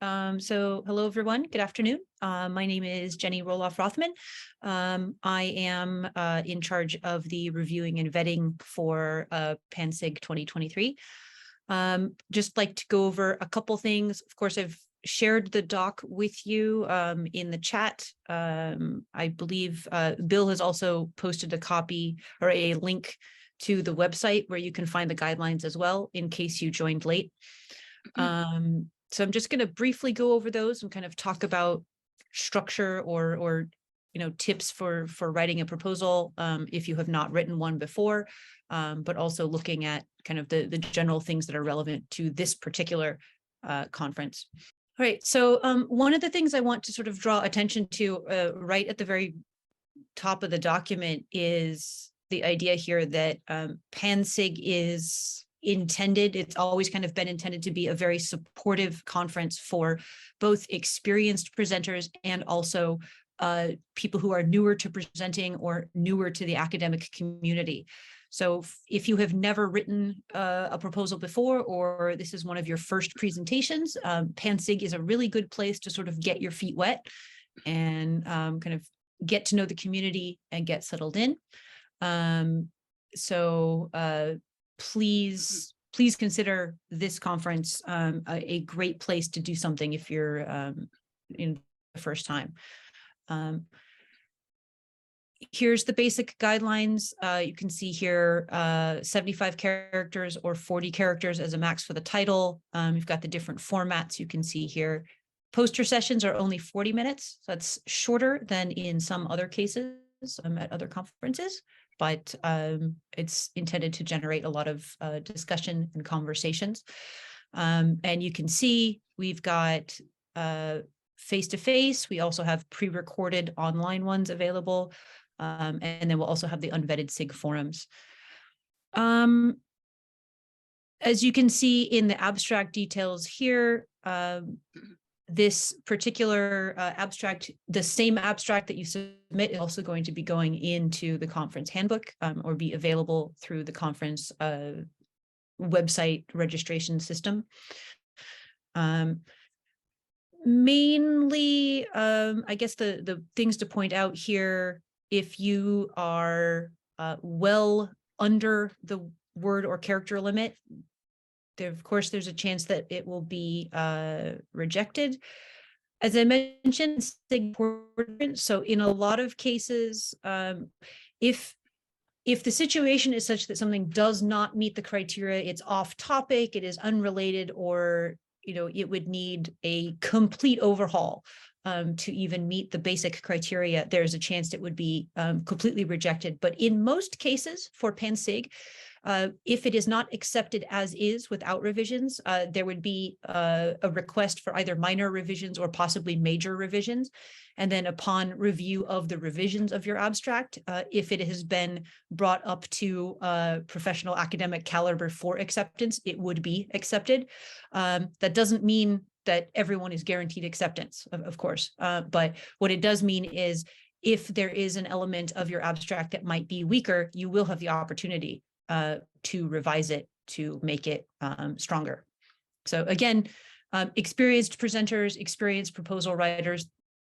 So hello, everyone. Good afternoon. My name is Jenny Roloff-Rothman. I am in charge of the reviewing and vetting for PanSIG 2023. Just like to go over a couple things. Of course, I've shared the doc with you in the chat. I believe Bill has also posted a copy or a link to the website where you can find the guidelines as well in case you joined late. So I'm just going to briefly go over those and kind of talk about structure or tips for writing a proposal if you have not written one before, but also looking at kind of the general things that are relevant to this particular conference. All right, so one of the things I want to sort of draw attention to right at the very top of the document is the idea here that PanSIG is intended, it's always kind of been intended to be a very supportive conference for both experienced presenters and also people who are newer to presenting or newer to the academic community. So if you have never written a proposal before, or this is one of your first presentations, PanSIG is a really good place to sort of get your feet wet and kind of get to know the community and get settled in. Please consider this conference a great place to do something if you're in the first time. Here's the basic guidelines. You can see here 75 characters or 40 characters as a max for the title. You've got the different formats you can see here. Poster sessions are only 40 minutes. So that's shorter than in some other cases at other conferences, but it's intended to generate a lot of discussion and conversations. And you can see we've got face-to-face. We also have pre-recorded online ones available. And then we'll also have the unvetted SIG forums. As you can see in the abstract details here, this particular abstract, the same abstract that you submit is also going to be going into the conference handbook or be available through the conference website registration system. Mainly, I guess the things to point out here, if you are well under the word or character limit, of course, there's a chance that it will be rejected. As I mentioned, it's important. So in a lot of cases, if the situation is such that something does not meet the criteria, it's off topic, it is unrelated, or it would need a complete overhaul to even meet the basic criteria, there's a chance it would be completely rejected. But in most cases for PanSIG, if it is not accepted as is without revisions, there would be a request for either minor revisions or possibly major revisions. And then upon review of the revisions of your abstract, if it has been brought up to professional academic caliber for acceptance, it would be accepted. That doesn't mean that everyone is guaranteed acceptance, of course. But what it does mean is if there is an element of your abstract that might be weaker, you will have the opportunity to revise it to make it stronger. So again, experienced presenters, experienced proposal writers,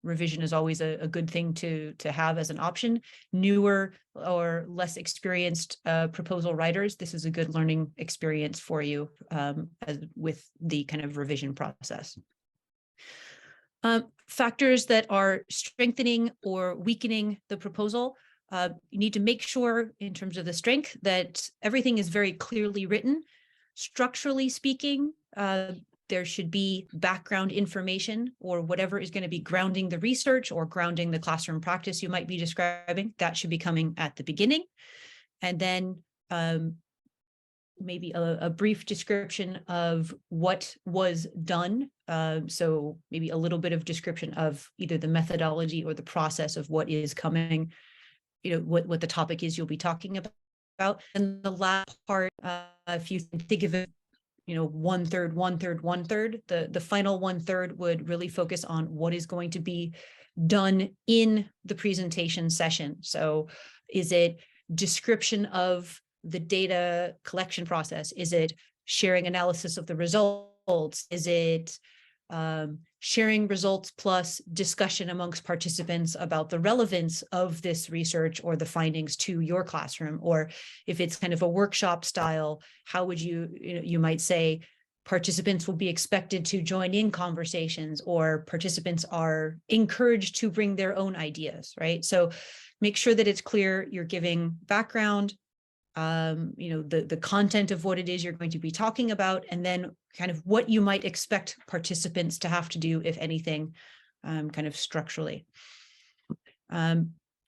revision is always a good thing to have as an option. Newer or less experienced proposal writers, this is a good learning experience for you with the kind of revision process. Factors that are strengthening or weakening the proposal. You need to make sure in terms of the strength that everything is very clearly written. Structurally speaking, there should be background information or whatever is going to be grounding the research or grounding the classroom practice you might be describing. That should be coming at the beginning. And then maybe a brief description of what was done. So maybe a little bit of description of either the methodology or the process of what is coming, what the topic is you'll be talking about. And the last part, if you think of it, 1/3, 1/3, 1/3, the final 1/3 would really focus on what is going to be done in the presentation session. So is it description of the data collection process? Is it sharing analysis of the results? Is it sharing results plus discussion amongst participants about the relevance of this research or the findings to your classroom. Or if it's kind of a workshop style, how would you might say, participants will be expected to join in conversations, or participants are encouraged to bring their own ideas, right? So make sure that it's clear you're giving background, the content of what it is you're going to be talking about, and then kind of what you might expect participants to have to do, if anything, kind of structurally.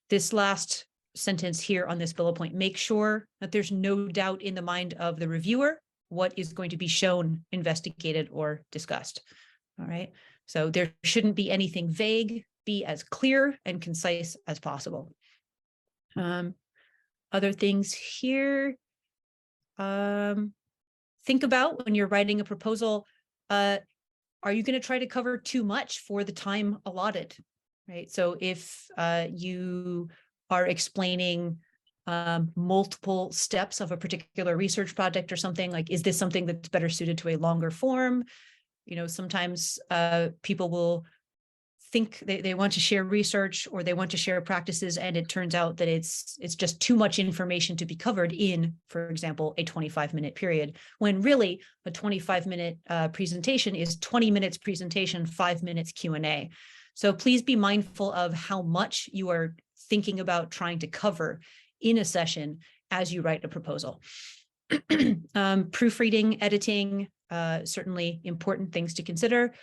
This last sentence here on this bullet point, make sure that there's no doubt in the mind of the reviewer what is going to be shown, investigated, or discussed. All right. So there shouldn't be anything vague. Be as clear and concise as possible. Other things here. Think about when you're writing a proposal, are you going to try to cover too much for the time allotted? Right. So if you are explaining multiple steps of a particular research project or something, like, is this something that's better suited to a longer form? Sometimes people will think they want to share research or they want to share practices, and it turns out that it's just too much information to be covered in, for example, a 25-minute period, when really a 25-minute presentation is 20 minutes presentation, 5 minutes Q&A. So please be mindful of how much you are thinking about trying to cover in a session as you write a proposal. Proofreading, editing, certainly important things to consider.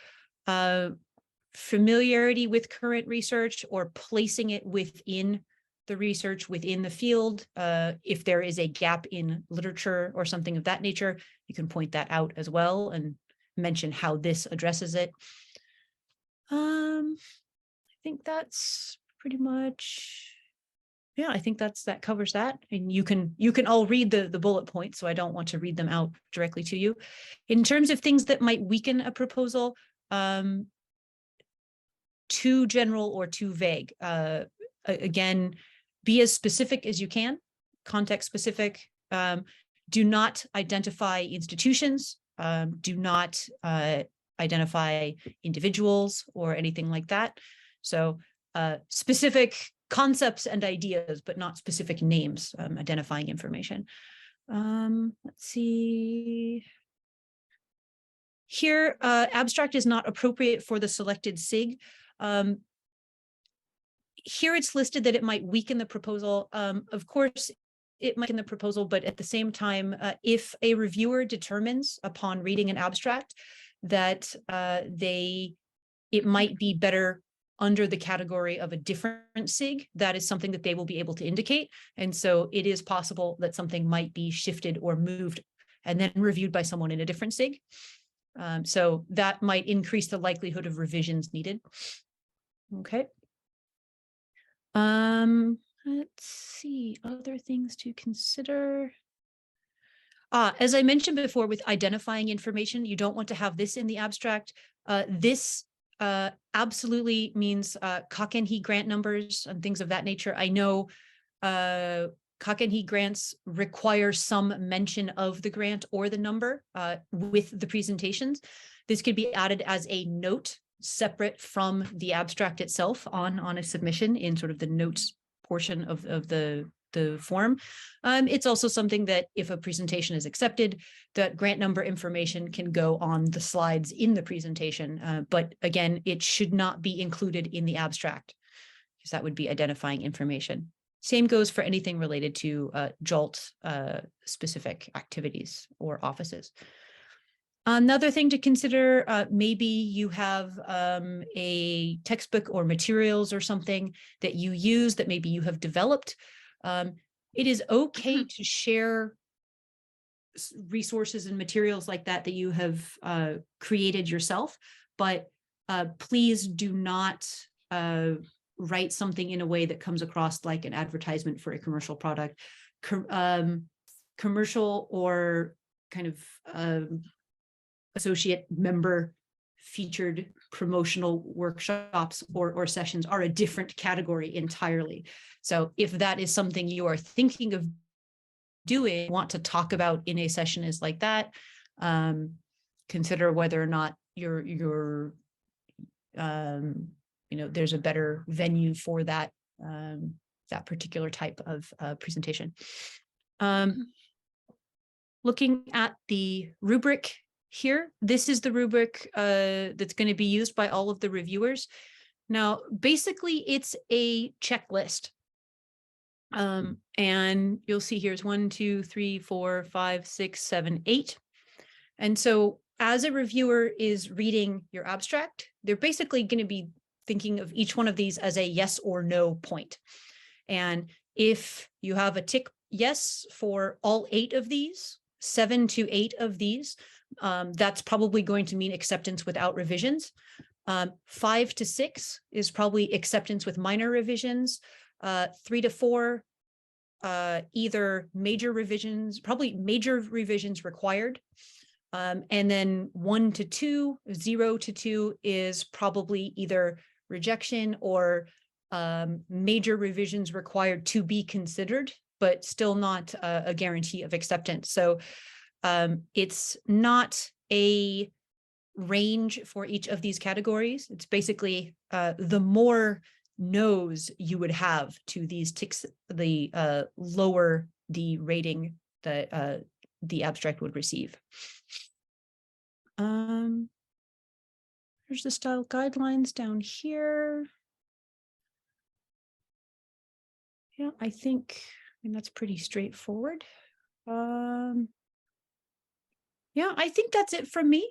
Familiarity with current research or placing it within the research, within the field. If there is a gap in literature or something of that nature, you can point that out as well and mention how this addresses it. I think that's pretty much, yeah, I think that covers that. And you can all read the bullet points, so I don't want to read them out directly to you. In terms of things that might weaken a proposal, too general or too vague. Again, be as specific as you can, context specific. Do not identify institutions. Do not identify individuals or anything like that. So specific concepts and ideas, but not specific names, identifying information. Let's see. Here, abstract is not appropriate for the selected SIG. Here it's listed that it might weaken the proposal. Of course, it might weaken the proposal, but at the same time, if a reviewer determines upon reading an abstract that it might be better under the category of a different SIG, that is something that they will be able to indicate. And so it is possible that something might be shifted or moved and then reviewed by someone in a different SIG. So that might increase the likelihood of revisions needed. Okay. Let's see, other things to consider. As I mentioned before, with identifying information, you don't want to have this in the abstract. This absolutely means Kakenhi grant numbers and things of that nature. I know Kakenhi grants require some mention of the grant or the number with the presentations. This could be added as a note separate from the abstract itself on a submission in sort of the notes portion of the form. It's also something that if a presentation is accepted, that grant number information can go on the slides in the presentation. But again, it should not be included in the abstract because that would be identifying information. Same goes for anything related to JALT specific activities or offices. Another thing to consider, maybe you have a textbook or materials or something that you use that maybe you have developed. It is okay to share resources and materials like that you have created yourself, but please do not write something in a way that comes across like an advertisement for a commercial product. Commercial or kind of associate member featured promotional workshops or sessions are a different category entirely. So if that is something you are thinking of doing, want to talk about in a session is like that, consider whether or not there's a better venue for that, that particular type of presentation. Looking at the rubric here, this is the rubric that's going to be used by all of the reviewers. Now, basically, it's a checklist. And you'll see here's 1, 2, 3, 4, 5, 6, 7, 8. And so as a reviewer is reading your abstract, they're basically going to be thinking of each one of these as a yes or no point. And if you have a tick yes for all 8 of these, 7 to 8 of these, that's probably going to mean acceptance without revisions. 5 to 6 is probably acceptance with minor revisions. 3 to 4, either major revisions, probably major revisions required. And then 1 to 2, 0 to 2 is probably either rejection or major revisions required to be considered, but still not a guarantee of acceptance. So it's not a range for each of these categories. It's basically the more no's you would have to these ticks, the lower the rating that the abstract would receive. Here's the style guidelines down here. Yeah, I think that's pretty straightforward. Yeah, I think that's it from me.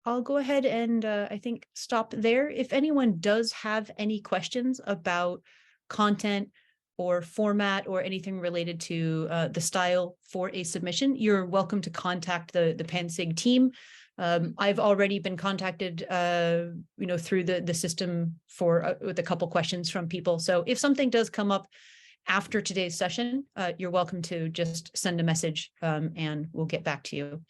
I'll go ahead and I think stop there. If anyone does have any questions about content or format or anything related to the style for a submission, you're welcome to contact the PanSIG team. I've already been contacted, through the system for with a couple questions from people. So if something does come up after today's session, you're welcome to just send a message and we'll get back to you.